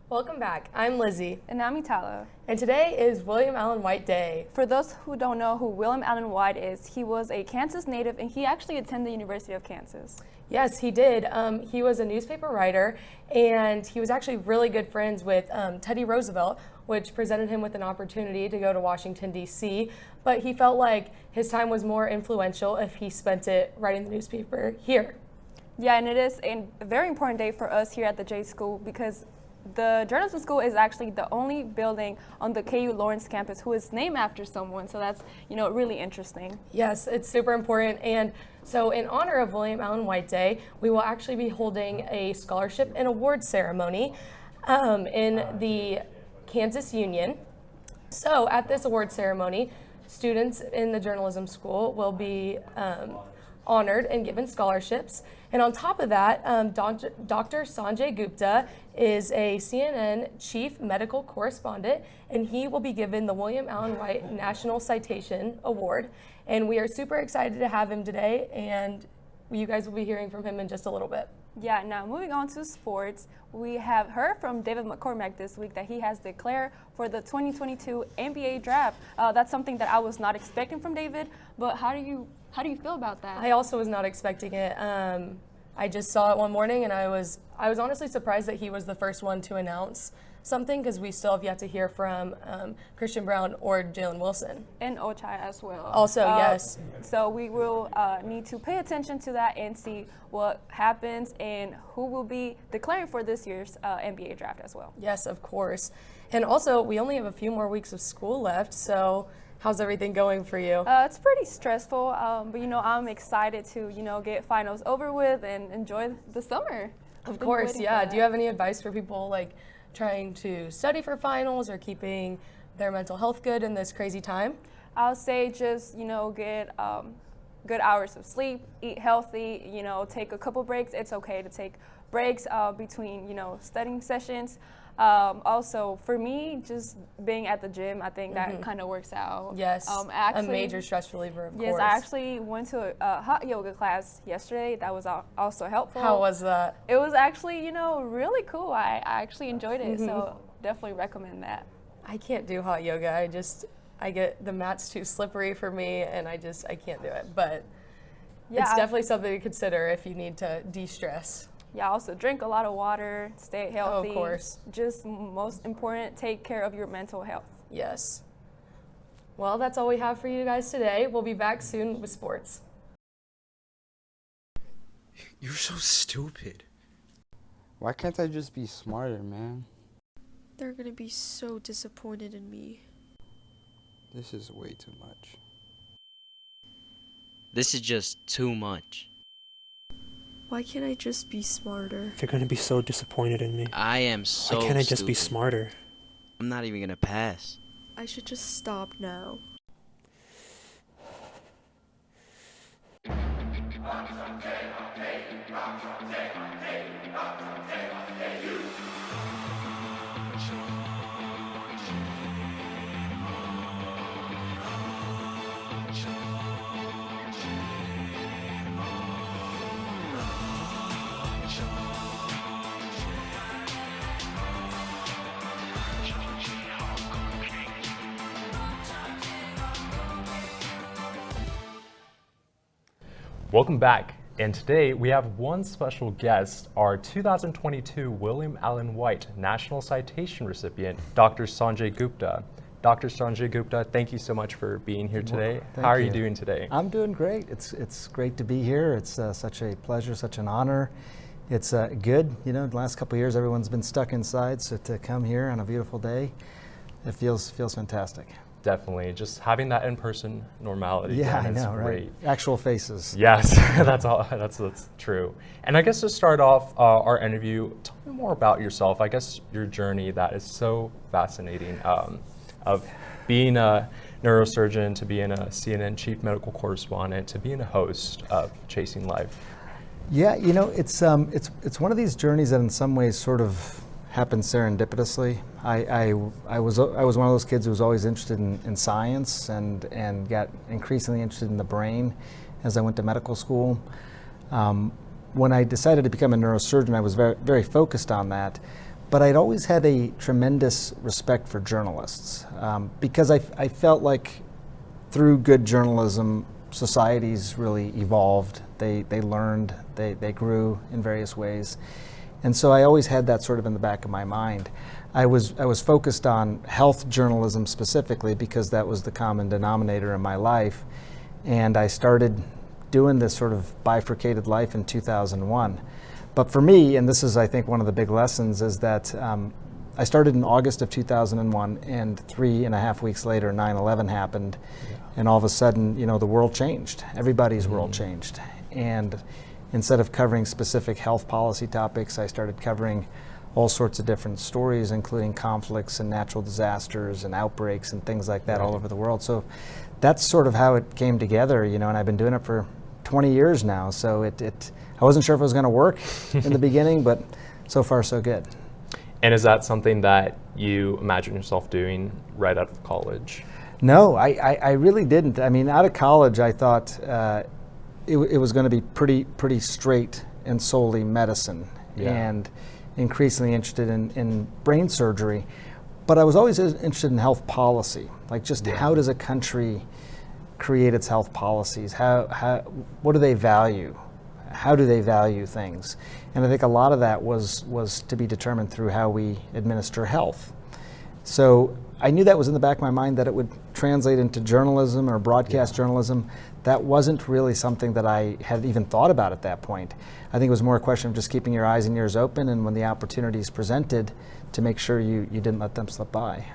Welcome back. I'm Lizzie. And I'm Itala. And today is William Allen White Day. For those who don't know who William Allen White is, he was a Kansas native and he actually attended the University of Kansas. Yes, he did. He was a newspaper writer and he was actually really good friends with Teddy Roosevelt, which presented him with an opportunity to go to Washington, D.C., but he felt like his time was more influential if he spent it writing the newspaper here. Yeah, and it is a very important day for us here at the J School because the journalism school is actually the only building on the KU Lawrence campus who is named after someone, so that's, really interesting. Yes, it's super important. And so in honor of William Allen White Day, we will actually be holding a scholarship and award ceremony in the Kansas Union. So at this award ceremony, students in the journalism school will be honored and given scholarships. And on top of that, Dr. Sanjay Gupta is a CNN chief medical correspondent, and he will be given the William Allen White National Citation Award. And we are super excited to have him today, and you guys will be hearing from him in just a little bit. Yeah, now moving on to sports, we have heard from David McCormack this week that he has declared for the 2022 NBA draft. That's something that I was not expecting from David, but how do you feel about that? I also was not expecting it. I just saw it one morning, and I was honestly surprised that he was the first one to announce something because we still have yet to hear from Christian Brown or Jalen Wilson. And Ochai as well. Also, yes. So we will need to pay attention to that and see what happens and who will be declaring for this year's NBA draft as well. Yes, of course. And also, we only have a few more weeks of school left, so how's everything going for you? It's pretty stressful, but I'm excited to, get finals over with and enjoy the summer. Of course, yeah. Do you have any advice for people like trying to study for finals or keeping their mental health good in this crazy time? I'll say just, get good hours of sleep, eat healthy, take a couple breaks. It's okay to take breaks between, studying sessions. Also, for me, just being at the gym, I think that kind of works out. Yes, actually, a major stress reliever, of course. Yes, I actually went to a hot yoga class yesterday. That was also helpful. How was that? It was actually, really cool. I actually enjoyed it, so definitely recommend that. I can't do hot yoga. I get the mat's too slippery for me, and I can't do it. But yeah, it's definitely something to consider if you need to de-stress. Yeah, also drink a lot of water, stay healthy. Oh, of course. Just most important, take care of your mental health. Yes. Well, that's all we have for you guys today. We'll be back soon with sports. You're so stupid. Why can't I just be smarter, man? They're gonna be so disappointed in me. This is way too much. This is just too much. Why can't I just be smarter? They're gonna be so disappointed in me. I am so Why can't I just be stupid. smarter? I'm not even gonna pass. I should just stop now. Welcome back, and today we have one special guest, our 2022 William Allen White National Citation recipient, Dr. Sanjay Gupta. Dr. Sanjay Gupta, thank you so much for being here today. Well, how are you doing today? I'm doing great. It's great to be here. It's such a pleasure, such an honor. It's good. The last couple of years everyone's been stuck inside, so to come here on a beautiful day, it feels fantastic. Definitely, just having that in-person normality. Yeah, I is know, great. right? Actual faces. Yes, that's true. And I guess to start off our interview, tell me more about yourself. I guess your journey that is so fascinating, of being a neurosurgeon to being a CNN chief medical correspondent to being a host of Chasing Life. Yeah, it's one of these journeys that in some ways sort of happened serendipitously. I was one of those kids who was always interested in science and got increasingly interested in the brain as I went to medical school. When I decided to become a neurosurgeon, I was very, very focused on that. but I'd always had a tremendous respect for journalists because I felt like through good journalism, societies really evolved. They learned, they grew in various ways. And so I always had that sort of in the back of my mind. I was focused on health journalism specifically because that was the common denominator in my life. And I started doing this sort of bifurcated life in 2001. But for me, and this is I think one of the big lessons, is that I started in August of 2001, and 3.5 weeks later 9/11 happened, and all of a sudden, you know, the world changed. Everybody's world changed. And instead of covering specific health policy topics, I started covering all sorts of different stories, including conflicts and natural disasters and outbreaks and things like that all over the world. So that's sort of how it came together, you know, and I've been doing it for 20 years now. So I wasn't sure if it was going to work in the beginning, but so far so good. And is that something that you imagine yourself doing right out of college? No, I really didn't. I mean, out of college, I thought it was going to be pretty straight and solely medicine, and increasingly interested in brain surgery. But I was always interested in health policy, like just how does a country create its health policies? What do they value? How do they value things? And I think a lot of that was to be determined through how we administer health. So I knew that was in the back of my mind, that it would translate into journalism or broadcast journalism. That wasn't really something that I had even thought about at that point. I think it was more a question of just keeping your eyes and ears open, and when the opportunities presented, to make sure you didn't let them slip by.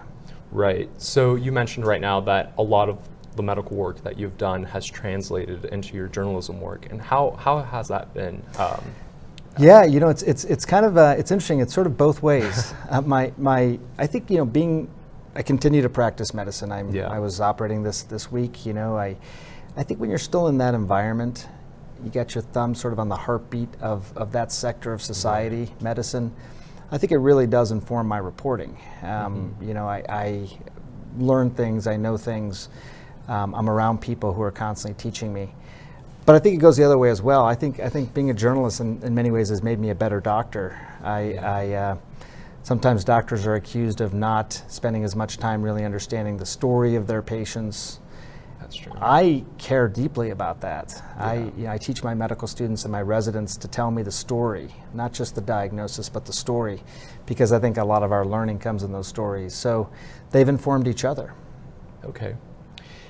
Right. So you mentioned right now that a lot of the medical work that you've done has translated into your journalism work, and how has that been? Yeah, you know, it's kind of it's interesting. It's sort of both ways. I think, you know, I continue to practice medicine. I was operating this week. You know, I think when you're still in that environment, you got your thumb sort of on the heartbeat of that sector of society, medicine. I think it really does inform my reporting. You know, I learn things, I know things. I'm around people who are constantly teaching me. But I think it goes the other way as well. I think being a journalist in many ways has made me a better doctor. Sometimes doctors are accused of not spending as much time really understanding the story of their patients. That's true. I care deeply about that. I teach my medical students and my residents to tell me the story, not just the diagnosis, but the story, because I think a lot of our learning comes in those stories. So they've informed each other. Okay.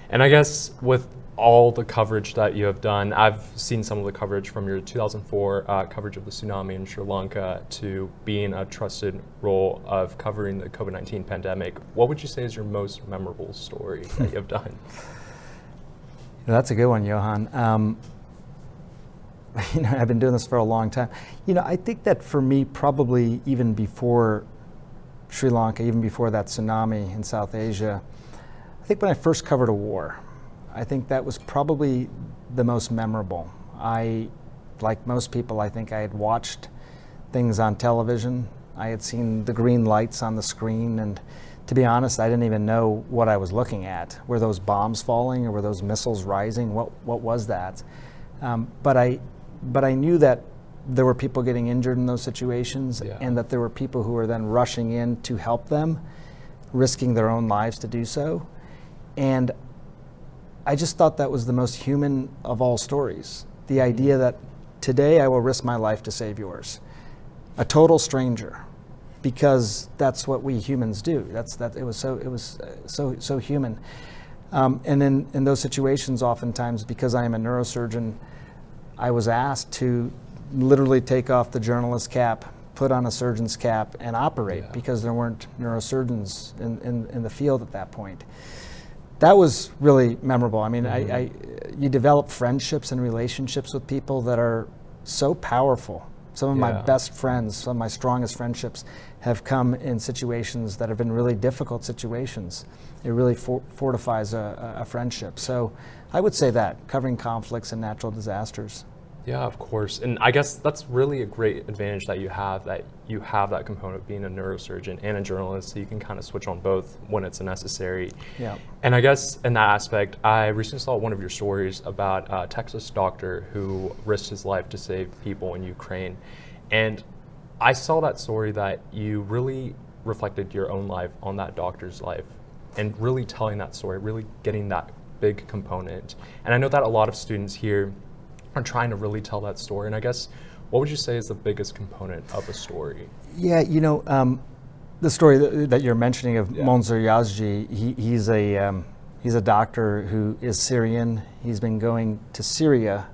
And I guess with all the coverage that you have done, I've seen some of the coverage from your 2004 coverage of the tsunami in Sri Lanka to being a trusted role of covering the COVID-19 pandemic. What would you say is your most memorable story that you have done? That's a good one, Johan. You know, I've been doing this for a long time. You know, I think that for me, probably even before Sri Lanka, even before that tsunami in South Asia, I think when I first covered a war, I think that was probably the most memorable. Like most people, I think I had watched things on television. I had seen the green lights on the screen, and to be honest, I didn't even know what I was looking at. Were those bombs falling, or were those missiles rising? What was that? But I knew that there were people getting injured in those situations, and that there were people who were then rushing in to help them, risking their own lives to do so. And I just thought that was the most human of all stories. The idea that today I will risk my life to save yours. A total stranger, because that's what we humans do. It was so human. And in those situations, oftentimes, because I am a neurosurgeon, I was asked to literally take off the journalist cap, put on a surgeon's cap, and operate, because there weren't neurosurgeons in the field at that point. That was really memorable. I mean, you develop friendships and relationships with people that are so powerful. Some of my best friends, some of my strongest friendships have come in situations that have been really difficult situations. It really fortifies a friendship. So I would say that, covering conflicts and natural disasters. Yeah, of course. And I guess that's really a great advantage that you have that component of being a neurosurgeon and a journalist, so you can kind of switch on both when it's necessary. Yeah. And I guess in that aspect, I recently saw one of your stories about a Texas doctor who risked his life to save people in Ukraine. And I saw that story that you really reflected your own life on that doctor's life, and really telling that story, really getting that big component. And I know that a lot of students here are trying to really tell that story. And I guess, what would you say is the biggest component of a story? Yeah, the story that you're mentioning of Yeah. Monzer Yazji, he's a doctor who is Syrian. He's been going to Syria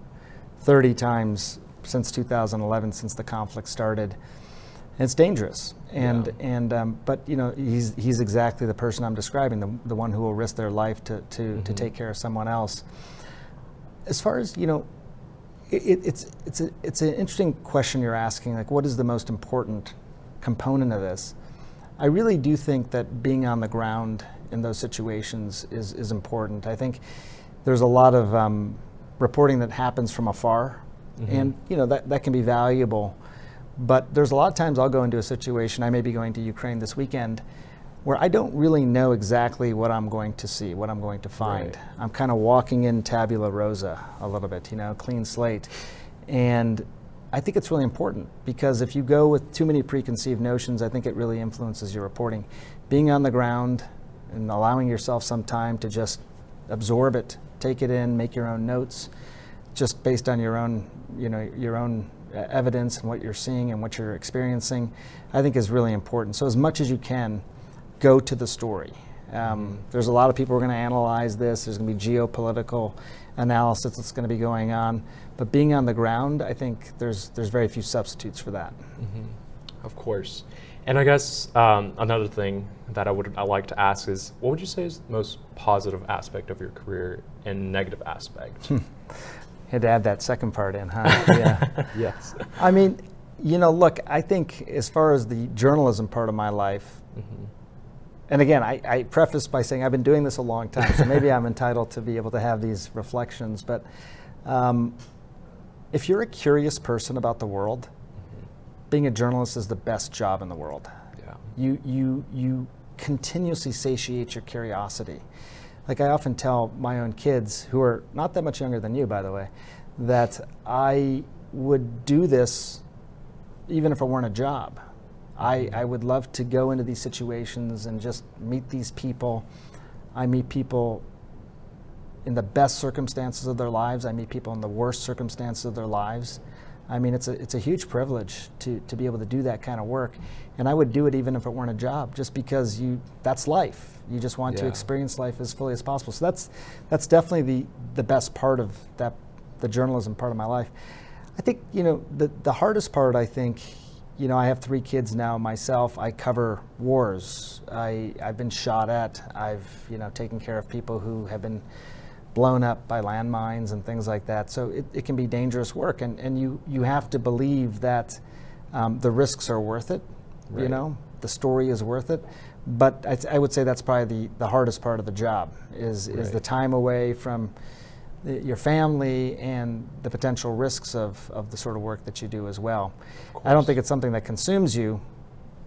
30 times since 2011, since the conflict started. And it's dangerous, but he's exactly the person I'm describing, the one who will risk their life to take care of someone else. As far as it's an interesting question you're asking. Like, what is the most important component of this? I really do think that being on the ground in those situations is important. I think there's a lot of reporting that happens from afar, and that can be valuable. But there's a lot of times I'll go into a situation, I may be going to Ukraine this weekend, where I don't really know exactly what I'm going to see, what I'm going to find. Right. I'm kind of walking in tabula rasa a little bit, clean slate. And I think it's really important, because if you go with too many preconceived notions, I think it really influences your reporting. Being on the ground and allowing yourself some time to just absorb it, take it in, make your own notes, just based on your own evidence and what you're seeing and what you're experiencing, I think is really important. So as much as you can, go to the story. There's a lot of people who are going to analyze this. There's going to be geopolitical analysis that's going to be going on. But being on the ground, I think there's very few substitutes for that. Of course. And I guess another thing that I like to ask is, what would you say is the most positive aspect of your career and negative aspect? Had to add that second part in, huh? Yeah. Yes. I mean, look, I think as far as the journalism part of my life, and again, I preface by saying I've been doing this a long time, so maybe I'm entitled to be able to have these reflections, but if you're a curious person about the world, being a journalist is the best job in the world. Yeah. You continuously satiate your curiosity. Like, I often tell my own kids, who are not that much younger than you, by the way, that I would do this even if it weren't a job. I would love to go into these situations and just meet these people. I meet people in the best circumstances of their lives. I meet people in the worst circumstances of their lives. I mean, it's a huge privilege to be able to do that kind of work. And I would do it even if it weren't a job, just because that's life. You just want to experience life as fully as possible. So that's definitely the best part of that, the journalism part of my life. I think, the hardest part, I think, I have 3 kids now myself. I cover wars. I've been shot at. I've, taken care of people who have been blown up by landmines and things like that. So it can be dangerous work, and you have to believe that the risks are worth it. Right. The story is worth it. But I would say that's probably the hardest part of the job is the time away from your family and the potential risks of the sort of work that you do as well. I don't think it's something that consumes you,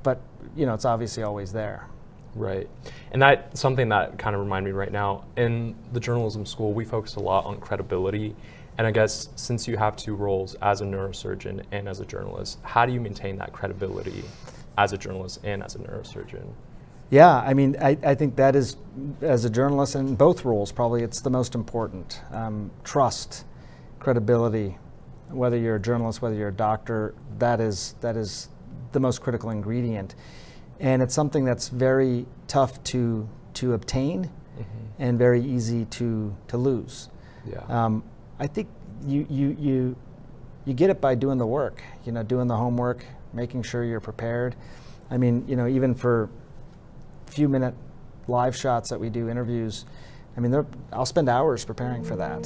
but it's obviously always there. Right. And that's something that kind of reminded me right now. In the journalism school, we focus a lot on credibility. And I guess since you have 2 roles, as a neurosurgeon and as a journalist, how do you maintain that credibility as a journalist and as a neurosurgeon? Yeah, I mean, I think that is, as a journalist in both roles, probably it's the most important. Trust, credibility, whether you're a journalist, whether you're a doctor, that is the most critical ingredient. And it's something that's very tough to obtain and very easy to lose. Yeah. I think you get it by doing the work, doing the homework, making sure you're prepared. I mean, even for few-minute live shots that we do, interviews, I mean, I'll spend hours preparing for that.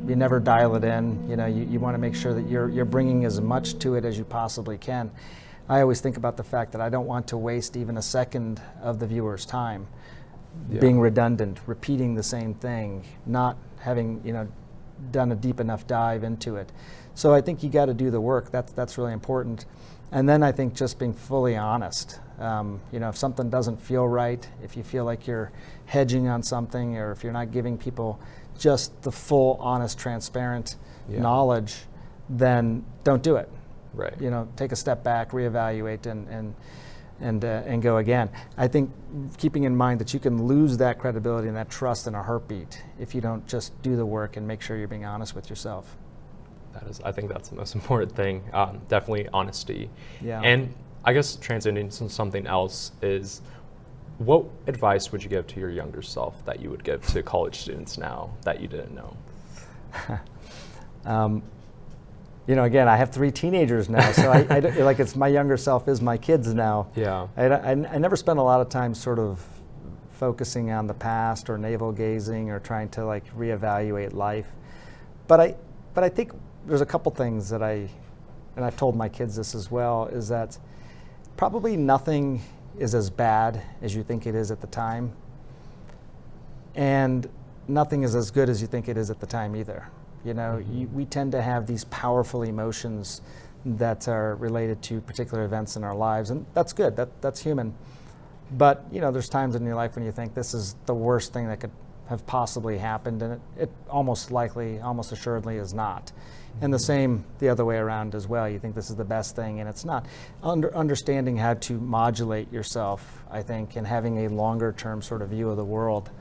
You never dial it in. You want to make sure that you're bringing as much to it as you possibly can. I always think about the fact that I don't want to waste even a second of the viewer's time being redundant, repeating the same thing, not having done a deep enough dive into it. So I think you got to do the work. That's really important. And then I think just being fully honest. If something doesn't feel right, if you feel like you're hedging on something, or if you're not giving people just the full, honest, transparent knowledge, then don't do it. Right. You know, take a step back, reevaluate, and go again. I think keeping in mind that you can lose that credibility and that trust in a heartbeat if you don't just do the work and make sure you're being honest with yourself. I think that's the most important thing. Definitely honesty. Yeah. And I guess transitioning to something else is, what advice would you give to your younger self that you would give to college students now that you didn't know? You know, again, I have 3 teenagers now, so I like, it's my younger self is my kids now. Yeah. I never spent a lot of time sort of focusing on the past or navel gazing or trying to like reevaluate life. But I think there's a couple things that and I've told my kids this as well, is that probably nothing is as bad as you think it is at the time. And nothing is as good as you think it is at the time either. You know, we tend to have these powerful emotions that are related to particular events in our lives, and that's good, that's human. But, you know, there's times in your life when you think this is the worst thing that could have possibly happened, and it almost assuredly is not. And the same the other way around as well. You think this is the best thing, and it's not. Understanding how to modulate yourself, I think, and having a longer term sort of view of the world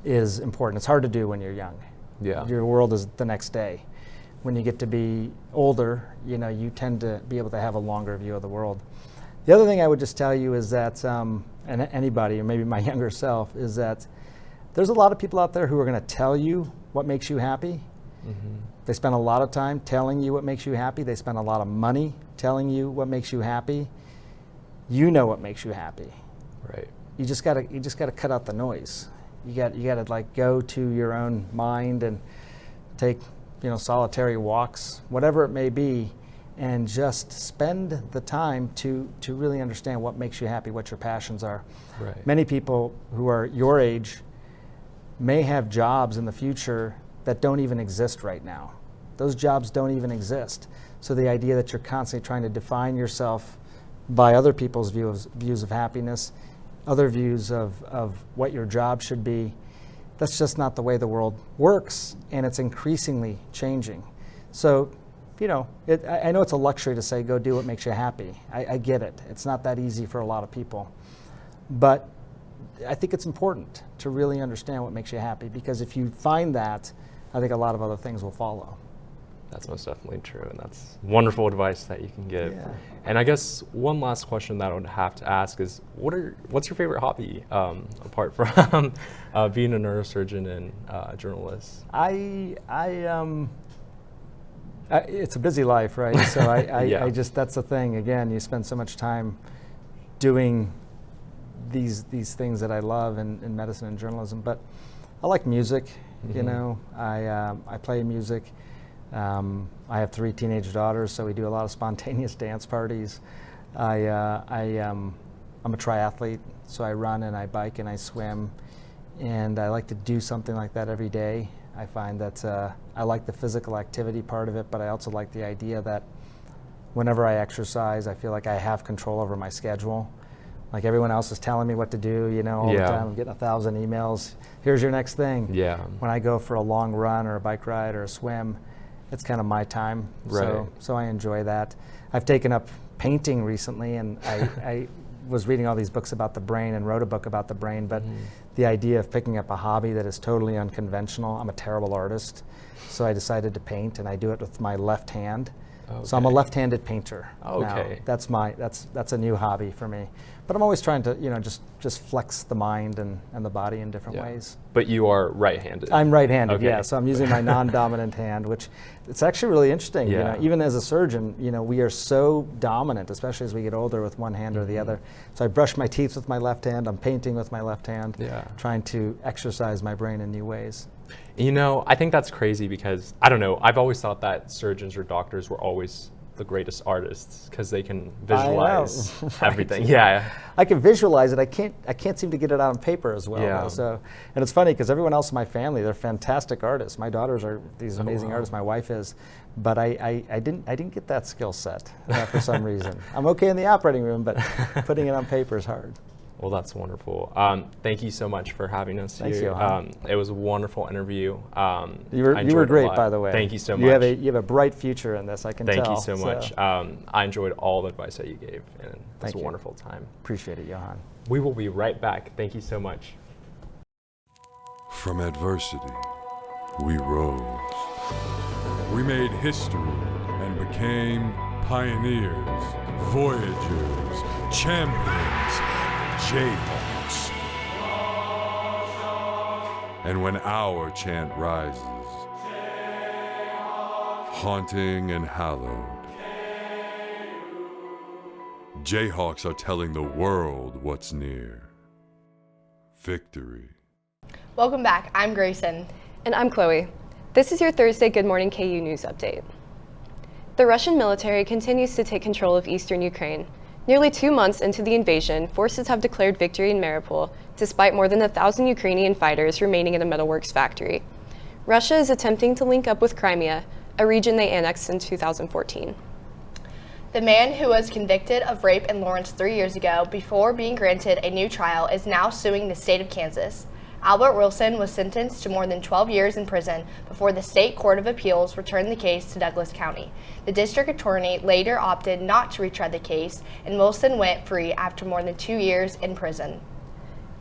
is important. It's hard to do when you're young. Yeah. Your world is the next day. When you get to be older, you know, you tend to be able to have a longer view of the world. The other thing I would just tell you is that, and anybody, or maybe my younger self, is that there's a lot of people out there who are going to tell you what makes you happy. Mm-hmm. They spend a lot of time telling you what makes you happy. They spend a lot of money telling you what makes you happy. You know what makes you happy. Right. You just gotta cut out the noise. You gotta like go to your own mind and take, you know, solitary walks, whatever it may be, and just spend the time to really understand what makes you happy, what your passions are. Right. Many people who are your age may have jobs in the future that don't even exist right now. Those jobs don't even exist. So the idea that you're constantly trying to define yourself by other people's views of happiness, other views of what your job should be, that's just not the way the world works, and it's increasingly changing. So, you know, I know it's a luxury to say, go do what makes you happy. I get it. It's not that easy for a lot of people. But I think it's important to really understand what makes you happy, because if you find that, I think a lot of other things will follow. That's most definitely true, and that's wonderful advice that you can give. Yeah. And I guess one last question that I would have to ask is, what's your favorite hobby apart from being a neurosurgeon and a journalist? It's a busy life, right? So Yeah. I just, that's the thing. Again, you spend so much time doing these things that I love in medicine and journalism. But I like music. Mm-hmm. You know, I play music. I have 3 teenage daughters, so we do a lot of spontaneous dance parties. I'm a triathlete, so I run and I bike and I swim, and I like to do something like that every day. I find that I like the physical activity part of it, but I also like the idea that whenever I exercise, I feel like I have control over my schedule. Like everyone else is telling me what to do, you know, all the time. I'm getting 1,000 emails. Here's your next thing. Yeah. When I go for a long run or a bike ride or a swim, it's kind of my time. Right. So I enjoy that. I've taken up painting recently, and I was reading all these books about the brain and wrote a book about the brain, but the idea of picking up a hobby that is totally unconventional, I'm a terrible artist, so I decided to paint, and I do it with my left hand. Okay. So I'm a left-handed painter. Okay. Now. That's a new hobby for me. But I'm always trying to, you know, just flex the mind and the body in different ways. But you are right-handed. I'm right-handed, okay. yeah. So I'm using my non-dominant hand, which it's actually really interesting. Yeah. You know, even as a surgeon, you know, we are so dominant, especially as we get older, with one hand or the other. So I brush my teeth with my left hand. I'm painting with my left hand, trying to exercise my brain in new ways. You know, I think that's crazy because, I don't know, I've always thought that surgeons or doctors were always the greatest artists because they can visualize everything. Yeah. I can visualize it. I can't seem to get it out on paper as well. Yeah. Though, so, and it's funny because everyone else in my family, they're fantastic artists. My daughters are these amazing artists. My wife is, but I didn't get that skill set for some reason. I'm okay in the operating room, but putting it on paper is hard. Well, that's wonderful. Thank you so much for having us Thanks, here. Johan. It was a wonderful interview. You I were enjoyed it a great, lot. by the way. Thank you so You much. have a bright future in this, I can Thank tell. you so much. I enjoyed all the advice that you gave, and it was Thank a you. wonderful time. Appreciate it, Johan. We will be right back. Thank you so much. From adversity, we rose. We made history and became pioneers, voyagers, champions, Jayhawks. And when our chant rises, haunting and hallowed, Jayhawks are telling the world what's near. Victory. Welcome back. I'm Grayson. And I'm Chloe. This is your Thursday Good Morning KU News Update. The Russian military continues to take control of eastern Ukraine. Nearly 2 months into the invasion, forces have declared victory in Mariupol, despite more than 1,000 Ukrainian fighters remaining in a metalworks factory. Russia is attempting to link up with Crimea, a region they annexed in 2014. The man who was convicted of rape in Lawrence 3 years ago before being granted a new trial is now suing the state of Kansas. Albert Wilson was sentenced to more than 12 years in prison before the State Court of Appeals returned the case to Douglas County. The district attorney later opted not to retry the case, and Wilson went free after more than 2 years in prison.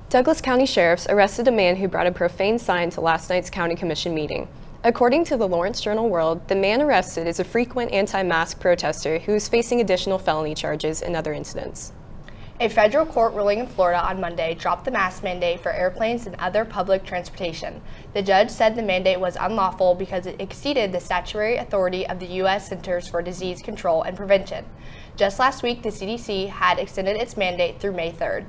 Douglas County sheriffs arrested a man who brought a profane sign to last night's county commission meeting. According to the Lawrence Journal-World, the man arrested is a frequent anti-mask protester who is facing additional felony charges in other incidents. A federal court ruling in Florida on Monday dropped the mask mandate for airplanes and other public transportation. The judge said the mandate was unlawful because it exceeded the statutory authority of the U.S. Centers for Disease Control and Prevention. Just last week, the CDC had extended its mandate through May 3rd.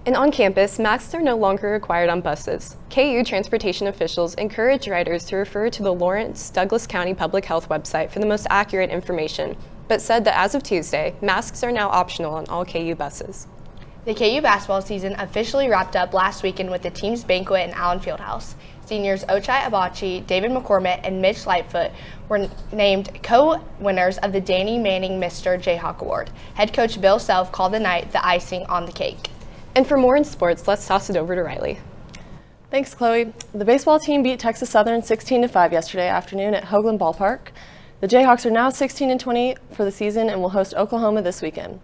And on campus, masks are no longer required on buses. KU transportation officials encourage riders to refer to the Lawrence Douglas County Public Health website for the most accurate information, but said that as of Tuesday, masks are now optional on all KU buses. The KU basketball season officially wrapped up last weekend with the team's banquet in Allen Fieldhouse. Seniors Ochai Abachi, David McCormick, and Mitch Lightfoot were named co-winners of the Danny Manning Mr. Jayhawk Award. Head coach Bill Self called the night the icing on the cake. And for more in sports, let's toss it over to Riley. Thanks, Chloe. The baseball team beat Texas Southern 16-5 yesterday afternoon at Hoagland Ballpark. The Jayhawks are now 16-20 for the season and will host Oklahoma this weekend.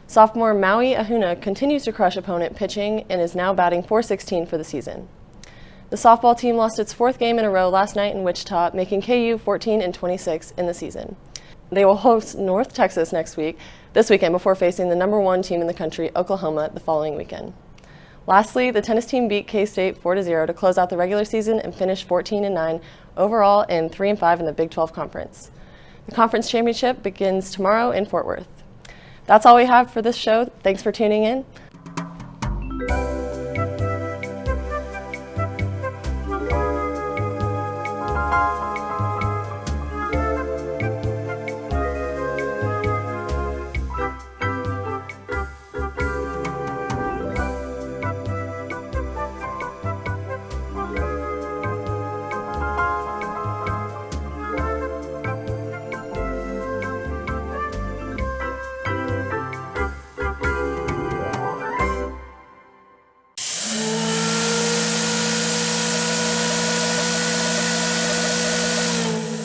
Sophomore Maui Ahuna continues to crush opponent pitching and is now batting .416 for the season. The softball team lost its 4th game in a row last night in Wichita, making KU 14-26 in the season. They will host North Texas this weekend before facing the #1 team in the country, Oklahoma, the following weekend. Lastly, the tennis team beat K-State 4-0 to close out the regular season and finish 14-9 overall and 3-5 in the Big 12 Conference. The conference championship begins tomorrow in Fort Worth. That's all we have for this show. Thanks for tuning in.